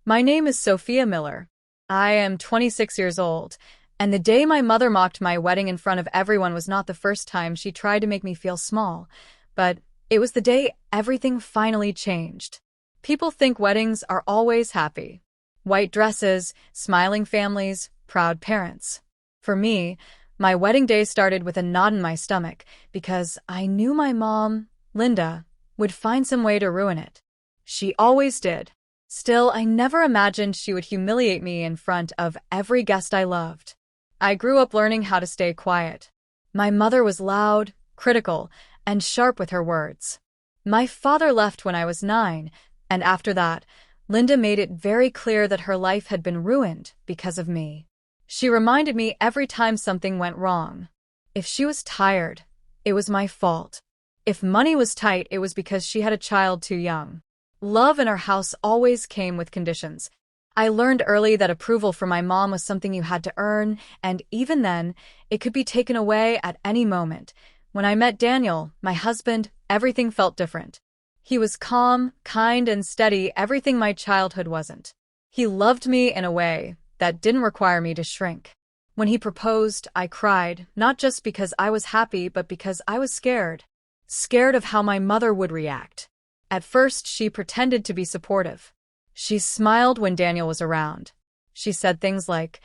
My name is Sophia Miller. I am 26 years old, and the day my mother mocked my wedding in front of everyone was not the first time she tried to make me feel small, but it was the day everything finally changed. People think weddings are always happy. White dresses, smiling families, proud parents. For me, my wedding day started with a knot in my stomach because I knew my mom, Linda, would find some way to ruin it. She always did. Still, I never imagined she would humiliate me in front of every guest I loved. I grew up learning how to stay quiet. My mother was loud, critical, and sharp with her words. My father left when I was 9, and after that, Linda made it very clear that her life had been ruined because of me. She reminded me every time something went wrong. If she was tired, it was my fault. If money was tight, it was because she had a child too young. Love in our house always came with conditions. I learned early that approval from my mom was something you had to earn, and even then, it could be taken away at any moment. When I met Daniel, my husband, everything felt different. He was calm, kind, and steady, everything my childhood wasn't. He loved me in a way that didn't require me to shrink. When he proposed, I cried, not just because I was happy, but because I was scared. Scared of how my mother would react. At first, she pretended to be supportive. She smiled when Daniel was around. She said things like,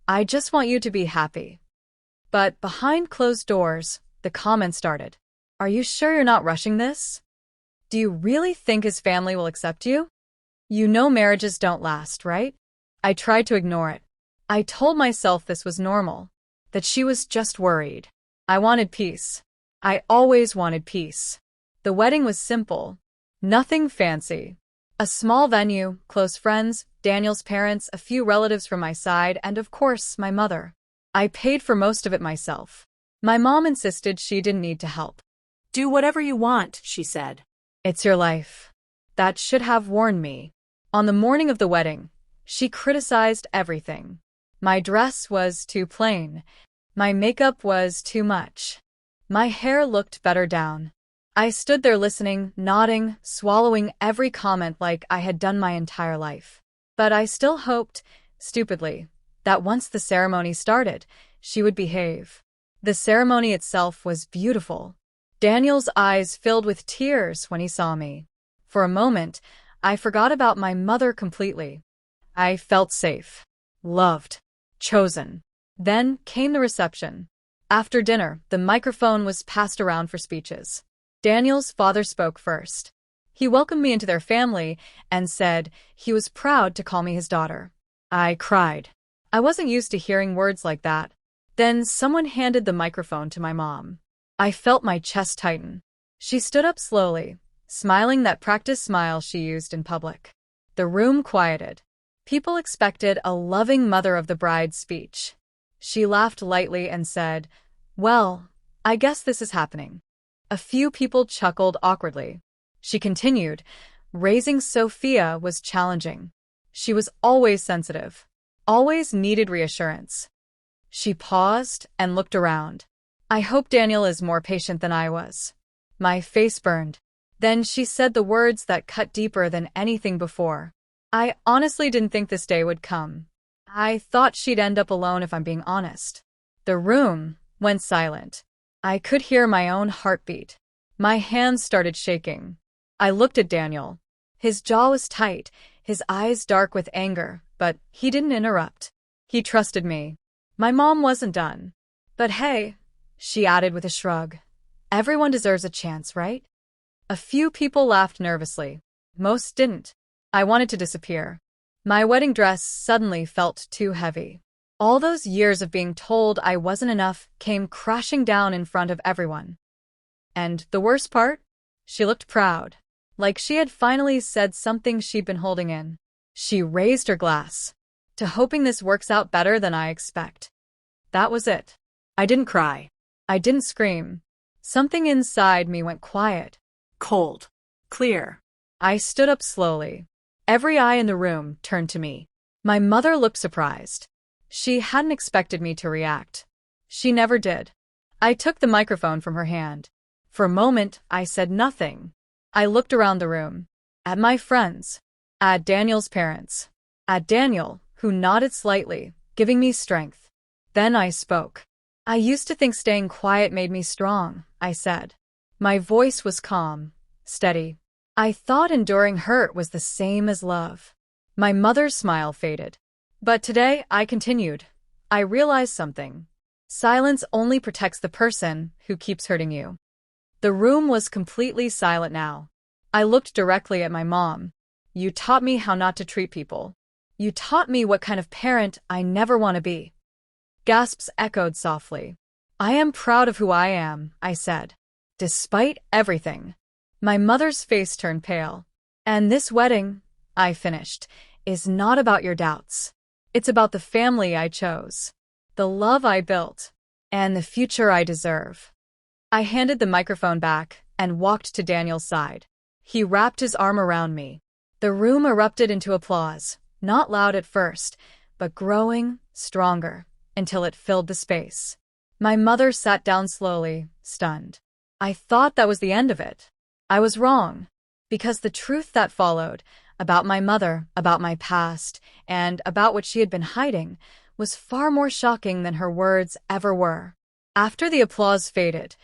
"I just want you to be happy." But behind closed doors, the comments started. "Are you sure you're not rushing this? Do you really think his family will accept you? You know marriages don't last, right?" I tried to ignore it. I told myself this was normal, that she was just worried. I wanted peace. I always wanted peace. The wedding was simple. Nothing fancy. A small venue, close friends, Daniel's parents, a few relatives from my side, and of course, my mother. I paid for most of it myself. My mom insisted she didn't need to help. "Do whatever you want," she said. "It's your life." That should have warned me. On the morning of the wedding, she criticized everything. My dress was too plain. My makeup was too much. My hair looked better down. I stood there listening, nodding, swallowing every comment like I had done my entire life. But I still hoped, stupidly, that once the ceremony started, she would behave. The ceremony itself was beautiful. Daniel's eyes filled with tears when he saw me. For a moment, I forgot about my mother completely. I felt safe, loved, chosen. Then came the reception. After dinner, the microphone was passed around for speeches. Daniel's father spoke first. He welcomed me into their family and said he was proud to call me his daughter. I cried. I wasn't used to hearing words like that. Then someone handed the microphone to my mom. I felt my chest tighten. She stood up slowly, smiling that practice smile she used in public. The room quieted. People expected a loving mother of the bride speech. She laughed lightly and said, "Well, I guess this is happening." A few people chuckled awkwardly. She continued. Raising Sophia was challenging. She was always sensitive, always needed reassurance. She paused and looked around. I hope Daniel is more patient than I was. My face burned. Then she said the words that cut deeper than anything before. I honestly didn't think this day would come. I thought she'd end up alone if I'm being honest. The room went silent. I could hear my own heartbeat. My hands started shaking. I looked at Daniel. His jaw was tight, his eyes dark with anger, but he didn't interrupt. He trusted me. My mom wasn't done. "But hey," she added with a shrug, "everyone deserves a chance, right?" A few people laughed nervously. Most didn't. I wanted to disappear. My wedding dress suddenly felt too heavy. All those years of being told I wasn't enough came crashing down in front of everyone. And the worst part? She looked proud, like she had finally said something she'd been holding in. She raised her glass. "To hoping this works out better than I expect." That was it. I didn't cry. I didn't scream. Something inside me went quiet. Cold. Clear. I stood up slowly. Every eye in the room turned to me. My mother looked surprised. She hadn't expected me to react. She never did. I took the microphone from her hand. For a moment, I said nothing. I looked around the room. At my friends. At Daniel's parents. At Daniel, who nodded slightly, giving me strength. Then I spoke. I used to think staying quiet made me strong, I said. My voice was calm, steady. I thought enduring hurt was the same as love. My mother's smile faded. But today, I continued. I realized something. Silence only protects the person who keeps hurting you. The room was completely silent now. I looked directly at my mom. You taught me how not to treat people. You taught me what kind of parent I never want to be. Gasps echoed softly. I am proud of who I am, I said. Despite everything. My mother's face turned pale. And this wedding, I finished, is not about your doubts. It's about the family I chose, the love I built, and the future I deserve. I handed the microphone back and walked to Daniel's side. He wrapped his arm around me. The room erupted into applause, not loud at first, but growing, stronger, until it filled the space. My mother sat down slowly, stunned. I thought that was the end of it. I was wrong, because the truth that followed, about my mother, about my past, and about what she had been hiding, was far more shocking than her words ever were. After the applause faded,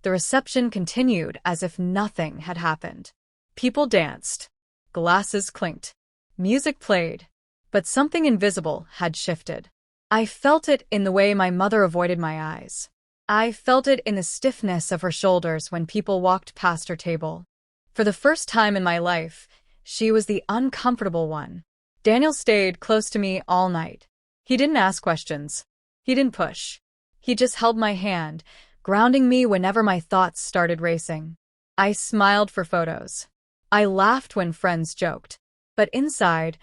the reception continued as if nothing had happened. People danced. Glasses clinked. Music played. But something invisible had shifted. I felt it in the way my mother avoided my eyes. I felt it in the stiffness of her shoulders when people walked past her table. For the first time in my life, she was the uncomfortable one. Daniel stayed close to me all night. He didn't ask questions. He didn't push. He just held my hand, grounding me whenever my thoughts started racing. I smiled for photos. I laughed when friends joked. But inside,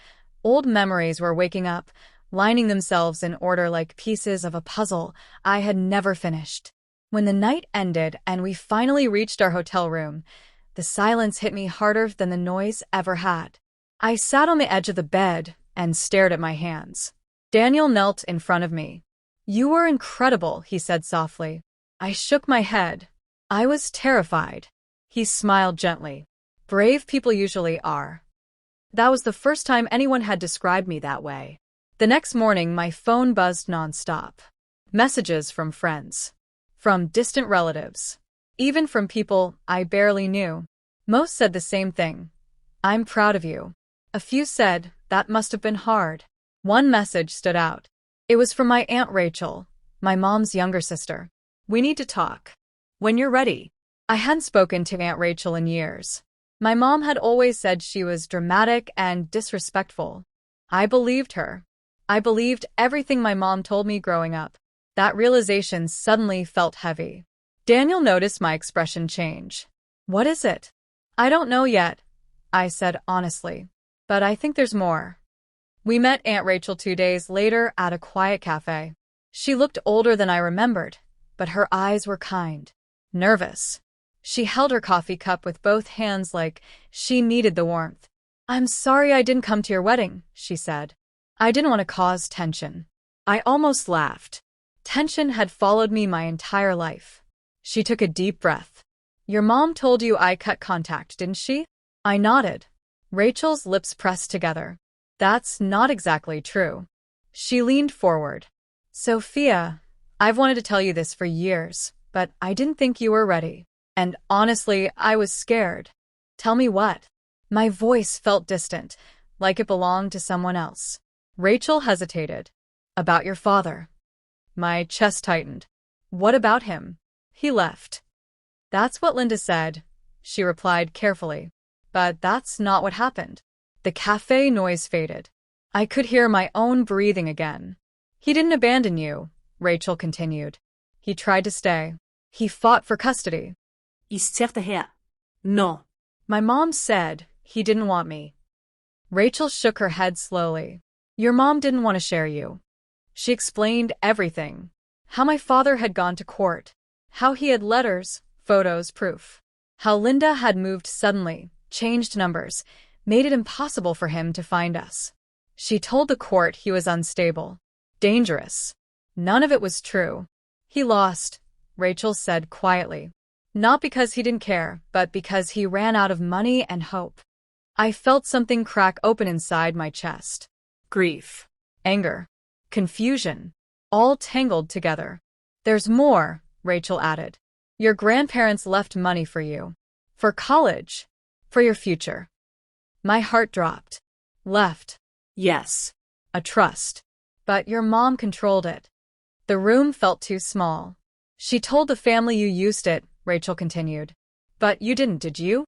old memories were waking up, lining themselves in order like pieces of a puzzle I had never finished. When the night ended and we finally reached our hotel room, the silence hit me harder than the noise ever had. I sat on the edge of the bed and stared at my hands. Daniel knelt in front of me. You were incredible, he said softly. I shook my head. I was terrified. He smiled gently. Brave people usually are. That was the first time anyone had described me that way. The next morning, my phone buzzed nonstop. Messages from friends. From distant relatives. Even from people I barely knew. Most said the same thing. I'm proud of you. A few said, that must have been hard. One message stood out. It was from my Aunt Rachel, my mom's younger sister. We need to talk. When you're ready. I hadn't spoken to Aunt Rachel in years. My mom had always said she was dramatic and disrespectful. I believed her. I believed everything my mom told me growing up. That realization suddenly felt heavy. Daniel noticed my expression change. What is it? I don't know yet, I said honestly. But I think there's more. We met Aunt Rachel 2 days later at a quiet cafe. She looked older than I remembered, but her eyes were kind. Nervous. She held her coffee cup with both hands like she needed the warmth. I'm sorry I didn't come to your wedding, she said. I didn't want to cause tension. I almost laughed. Tension had followed me my entire life. She took a deep breath. Your mom told you I cut contact, didn't she? I nodded. Rachel's lips pressed together. That's not exactly true. She leaned forward. Sophia, I've wanted to tell you this for years, but I didn't think you were ready. And honestly, I was scared. Tell me what? My voice felt distant, like it belonged to someone else. Rachel hesitated. About your father. My chest tightened. What about him? He left. That's what Linda said, she replied carefully. But that's not what happened. The cafe noise faded. I could hear my own breathing again. He didn't abandon you, Rachel continued. He tried to stay. He fought for custody. Isterta her. No. My mom said he didn't want me. Rachel shook her head slowly. Your mom didn't want to share you. She explained everything. How my father had gone to court. How he had letters, photos, proof. How Linda had moved suddenly, changed numbers, made it impossible for him to find us. She told the court he was unstable. Dangerous. None of it was true. He lost, Rachel said quietly. Not because he didn't care, but because he ran out of money and hope. I felt something crack open inside my chest. grief, anger, confusion, all tangled together. There's more, Rachel added. Your grandparents left money for you. For college. For your future. My heart dropped. Left. yes, A trust. But your mom controlled it. The room felt too small. She told the family you used it, Rachel continued. But you didn't, did you?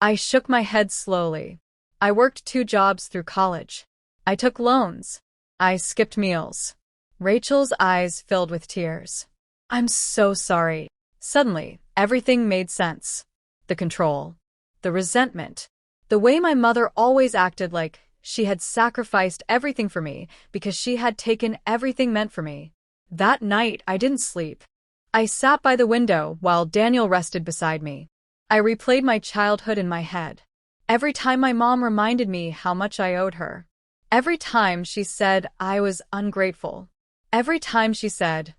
I shook my head slowly. I worked 2 jobs through college. I took loans. I skipped meals. Rachel's eyes filled with tears. I'm so sorry. Suddenly, everything made sense. The control. The resentment. The way my mother always acted like she had sacrificed everything for me because she had taken everything meant for me. That night, I didn't sleep. I sat by the window while Daniel rested beside me. I replayed my childhood in my head. Every time my mom reminded me how much I owed her. Every time she said I was ungrateful. Every time she said,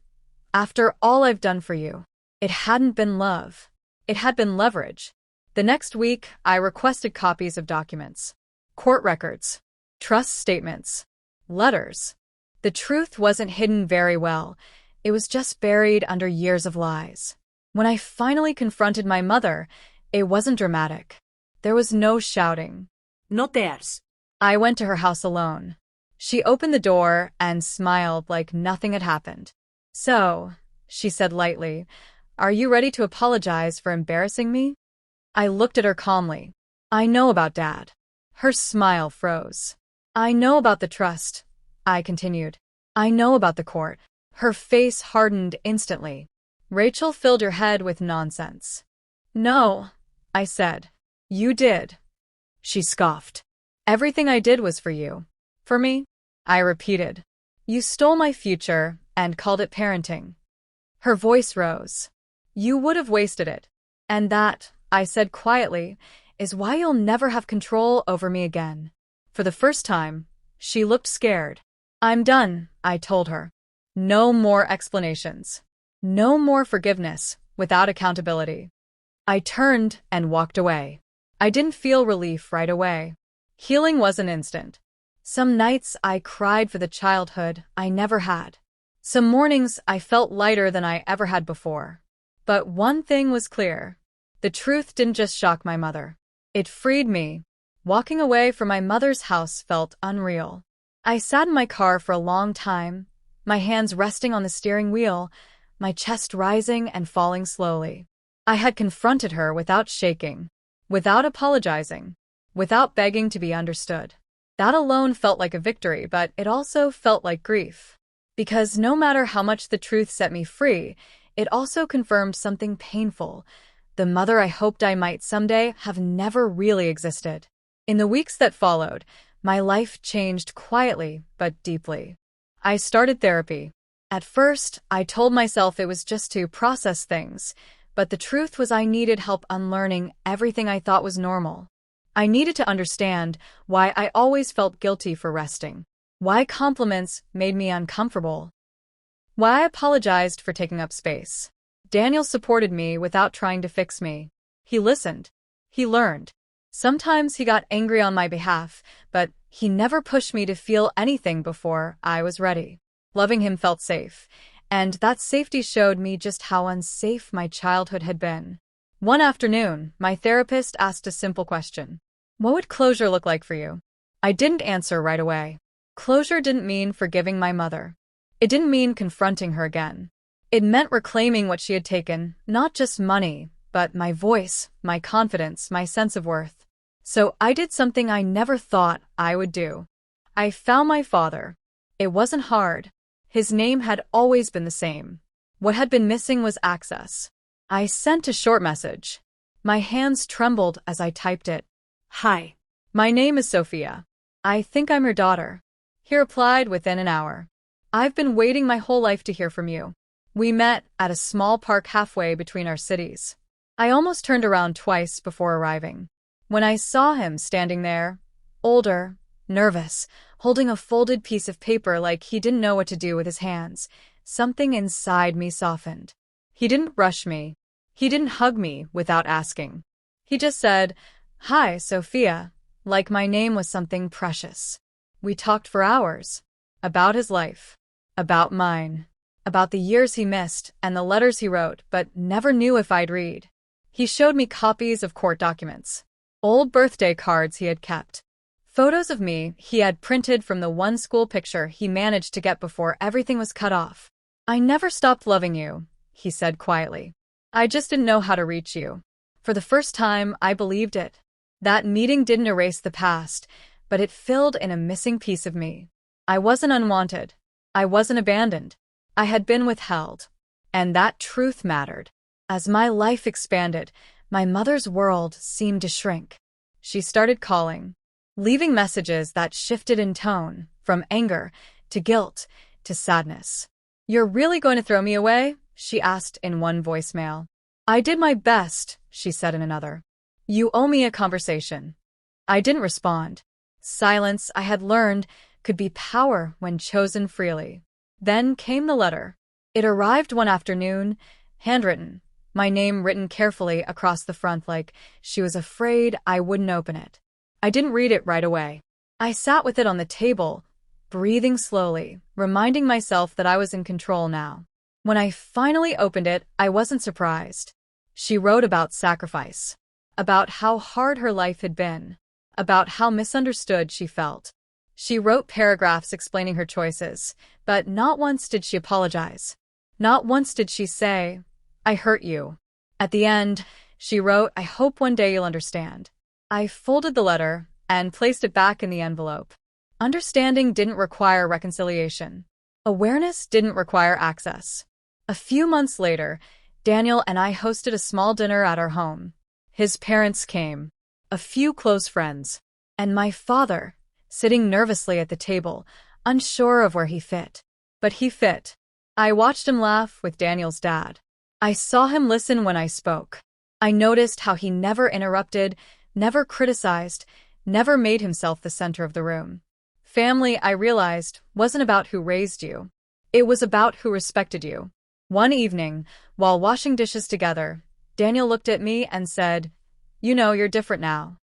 after all I've done for you. It hadn't been love. It had been leverage. The next week, I requested copies of documents. Court records. Trust statements. Letters. The truth wasn't hidden very well. It was just buried under years of lies. When I finally confronted my mother, it wasn't dramatic. There was no shouting. no tears, I went to her house alone. She opened the door and smiled like nothing had happened. So, she said lightly, are you ready to apologize for embarrassing me? I looked at her calmly. I know about Dad. Her smile froze. I know about the trust, I continued. I know about the court. Her face hardened instantly. Rachel filled her head with nonsense. No, I said. You did. She scoffed. Everything I did was for you. For me? I repeated. You stole my future and called it parenting. Her voice rose. You would have wasted it. And that, I said quietly, is why you'll never have control over me again. For the first time, she looked scared. I'm done, I told her. No more explanations. No more forgiveness without accountability. I turned and walked away. I didn't feel relief right away. Healing wasn't instant. Some nights I cried for the childhood I never had. Some mornings I felt lighter than I ever had before. But one thing was clear. The truth didn't just shock my mother. It freed me. Walking away from my mother's house felt unreal. I sat in my car for a long time, my hands resting on the steering wheel, my chest rising and falling slowly. I had confronted her without shaking, without apologizing, without begging to be understood. That alone felt like a victory, but it also felt like grief. Because no matter how much the truth set me free, it also confirmed something painful. The mother I hoped I might someday have never really existed. In the weeks that followed, my life changed quietly but deeply. I started therapy. At first, I told myself it was just to process things, but the truth was I needed help unlearning everything I thought was normal. I needed to understand why I always felt guilty for resting, why compliments made me uncomfortable, why I apologized for taking up space. Daniel supported me without trying to fix me. He listened. He learned. Sometimes he got angry on my behalf, but he never pushed me to feel anything before I was ready. Loving him felt safe, and that safety showed me just how unsafe my childhood had been. One afternoon, my therapist asked a simple question. What would closure look like for you? I didn't answer right away. Closure didn't mean forgiving my mother. It didn't mean confronting her again. It meant reclaiming what she had taken, not just money, but my voice, my confidence, my sense of worth. So I did something I never thought I would do. I found my father. It wasn't hard. His name had always been the same. What had been missing was access. I sent a short message. My hands trembled as I typed it. Hi. My name is Sophia. I think I'm your daughter. He replied within an hour. I've been waiting my whole life to hear from you. We met at a small park halfway between our cities. I almost turned around twice before arriving. When I saw him standing there, older, nervous, holding a folded piece of paper like he didn't know what to do with his hands, something inside me softened. He didn't rush me. He didn't hug me without asking. He just said, Hi, Sophia, like my name was something precious. We talked for hours. About his life. About mine. About the years he missed and the letters he wrote but never knew if I'd read. He showed me copies of court documents. Old birthday cards he had kept. Photos of me he had printed from the one school picture he managed to get before everything was cut off. I never stopped loving you, he said quietly. I just didn't know how to reach you. For the first time, I believed it. That meeting didn't erase the past, but it filled in a missing piece of me. I wasn't unwanted. I wasn't abandoned. I had been withheld. And that truth mattered. As my life expanded, my mother's world seemed to shrink. She started calling, leaving messages that shifted in tone, from anger to guilt to sadness. You're really going to throw me away? She asked in one voicemail. I did my best, she said in another. You owe me a conversation. I didn't respond. Silence, I had learned, could be power when chosen freely. Then came the letter. It arrived one afternoon, handwritten, my name written carefully across the front like she was afraid I wouldn't open it. I didn't read it right away. I sat with it on the table, breathing slowly, reminding myself that I was in control now. When I finally opened it, I wasn't surprised. She wrote about sacrifice, about how hard her life had been, about how misunderstood she felt. She wrote paragraphs explaining her choices, but not once did she apologize. Not once did she say, I hurt you. At the end, she wrote, I hope one day you'll understand. I folded the letter and placed it back in the envelope. Understanding didn't require reconciliation. Awareness didn't require access. A few months later, Daniel and I hosted a small dinner at our home. His parents came, a few close friends, and my father, sitting nervously at the table, unsure of where he fit. But he fit. I watched him laugh with Daniel's dad. I saw him listen when I spoke. I noticed how he never interrupted, never criticized, never made himself the center of the room. Family, I realized, wasn't about who raised you. It was about who respected you. One evening, while washing dishes together, Daniel looked at me and said, You know, you're different now.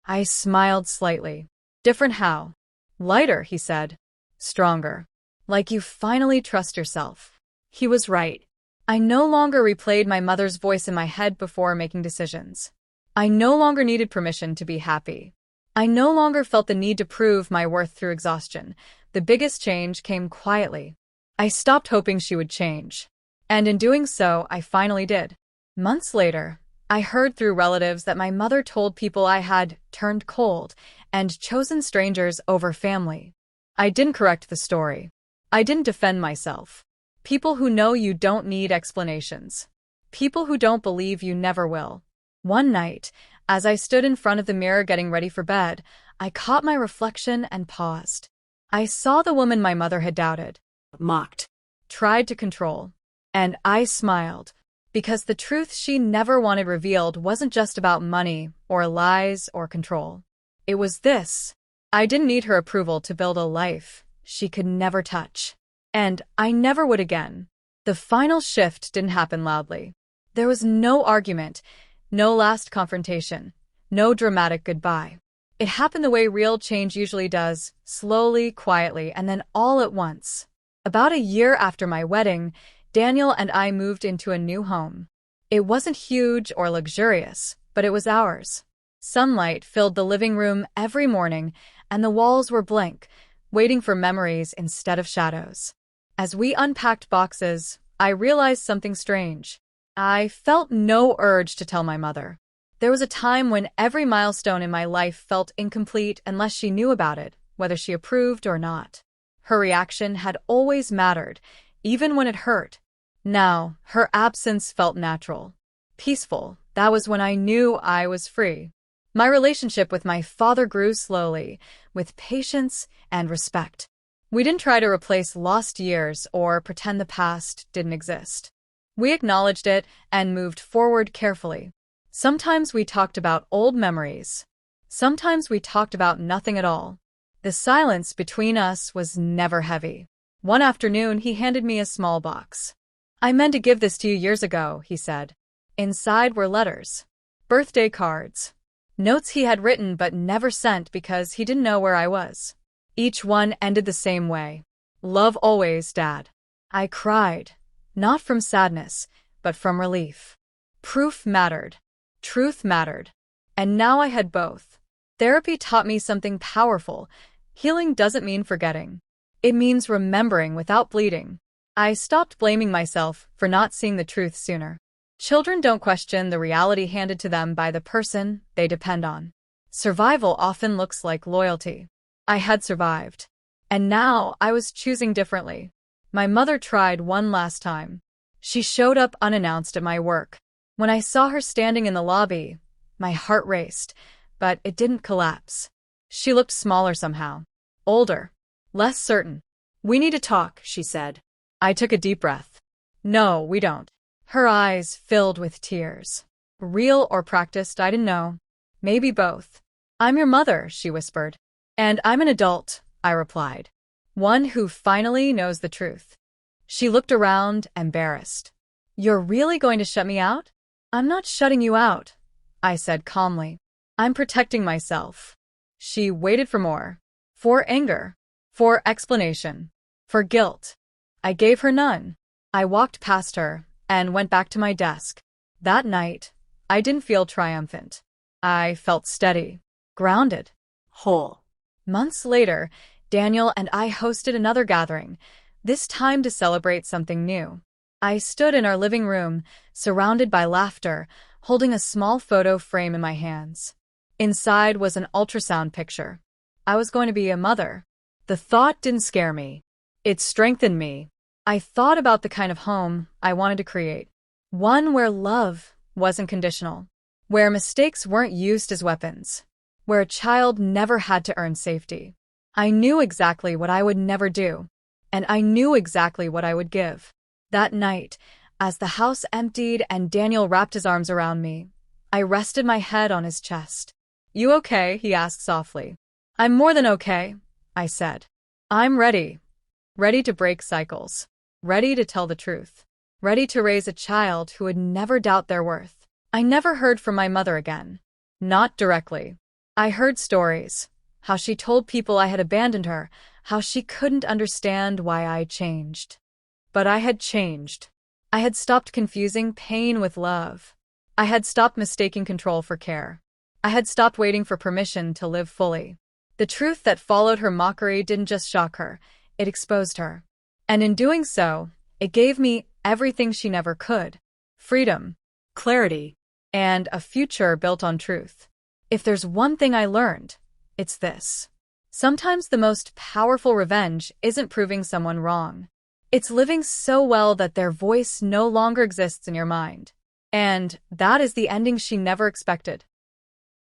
I smiled slightly. Different how? Lighter, he said. Stronger. Like you finally trust yourself. He was right. I no longer replayed my mother's voice in my head before making decisions. I no longer needed permission to be happy. I no longer felt the need to prove my worth through exhaustion. The biggest change came quietly. I stopped hoping she would change. And in doing so, I finally did. Months later, I heard through relatives that my mother told people I had turned cold and chosen strangers over family. I didn't correct the story. I didn't defend myself. People who know you don't need explanations. People who don't believe you never will. One night, as I stood in front of the mirror getting ready for bed, I caught my reflection and paused. I saw the woman my mother had doubted, Mocked. tried to control. And I smiled, because the truth she never wanted revealed wasn't just about money or lies or control. It was this. I didn't need her approval to build a life she could never touch. And I never would again. The final shift didn't happen loudly. There was no argument, no last confrontation, no dramatic goodbye. It happened the way real change usually does, slowly, quietly, and then all at once. About a year after my wedding, Daniel and I moved into a new home. It wasn't huge or luxurious, but it was ours. Sunlight filled the living room every morning, and the walls were blank, waiting for memories instead of shadows. As we unpacked boxes, I realized something strange. I felt no urge to tell my mother. There was a time when every milestone in my life felt incomplete unless she knew about it, whether she approved or not. Her reaction had always mattered, even when it hurt. Now, her absence felt natural. Peaceful. That was when I knew I was free. My relationship with my father grew slowly, with patience and respect. We didn't try to replace lost years or pretend the past didn't exist. We acknowledged it and moved forward carefully. Sometimes we talked about old memories. Sometimes we talked about nothing at all. The silence between us was never heavy. One afternoon, he handed me a small box. I meant to give this to you years ago, he said. Inside were letters, birthday cards, notes he had written but never sent because he didn't know where I was. Each one ended the same way. Love always, Dad. I cried, not from sadness, but from relief. Proof mattered. Truth mattered. And now I had both. Therapy taught me something powerful. Healing doesn't mean forgetting. It means remembering without bleeding. I stopped blaming myself for not seeing the truth sooner. Children don't question the reality handed to them by the person they depend on. Survival often looks like loyalty. I had survived. And now I was choosing differently. My mother tried one last time. She showed up unannounced at my work. When I saw her standing in the lobby, my heart raced, but it didn't collapse. She looked smaller somehow. Older. Less certain. We need to talk, she said. I took a deep breath. No, we don't. Her eyes filled with tears. Real or practiced, I didn't know. Maybe both. I'm your mother, she whispered. And I'm an adult, I replied. One who finally knows the truth. She looked around, embarrassed. You're really going to shut me out? I'm not shutting you out, I said calmly. I'm protecting myself. She waited for more. For anger. For explanation. For guilt. I gave her none. I walked past her and went back to my desk. That night, I didn't feel triumphant. I felt steady. Grounded. Whole. Months later, Daniel and I hosted another gathering, this time to celebrate something new. I stood in our living room, surrounded by laughter, holding a small photo frame in my hands. Inside was an ultrasound picture. I was going to be a mother. The thought didn't scare me. It strengthened me. I thought about the kind of home I wanted to create. One where love wasn't conditional. Where mistakes weren't used as weapons. Where a child never had to earn safety. I knew exactly what I would never do. And I knew exactly what I would give. That night, as the house emptied and Daniel wrapped his arms around me, I rested my head on his chest. You okay? He asked softly. I'm more than okay, I said. I'm ready. Ready to break cycles. Ready to tell the truth. Ready to raise a child who would never doubt their worth. I never heard from my mother again. Not directly. I heard stories. How she told people I had abandoned her. How she couldn't understand why I changed. But I had changed. I had stopped confusing pain with love. I had stopped mistaking control for care. I had stopped waiting for permission to live fully. The truth that followed her mockery didn't just shock her, it exposed her. And in doing so, it gave me everything she never could. Freedom, Clarity. and a future built on truth. If there's one thing I learned, it's this. Sometimes the most powerful revenge isn't proving someone wrong. It's living so well that their voice no longer exists in your mind. And that is the ending she never expected.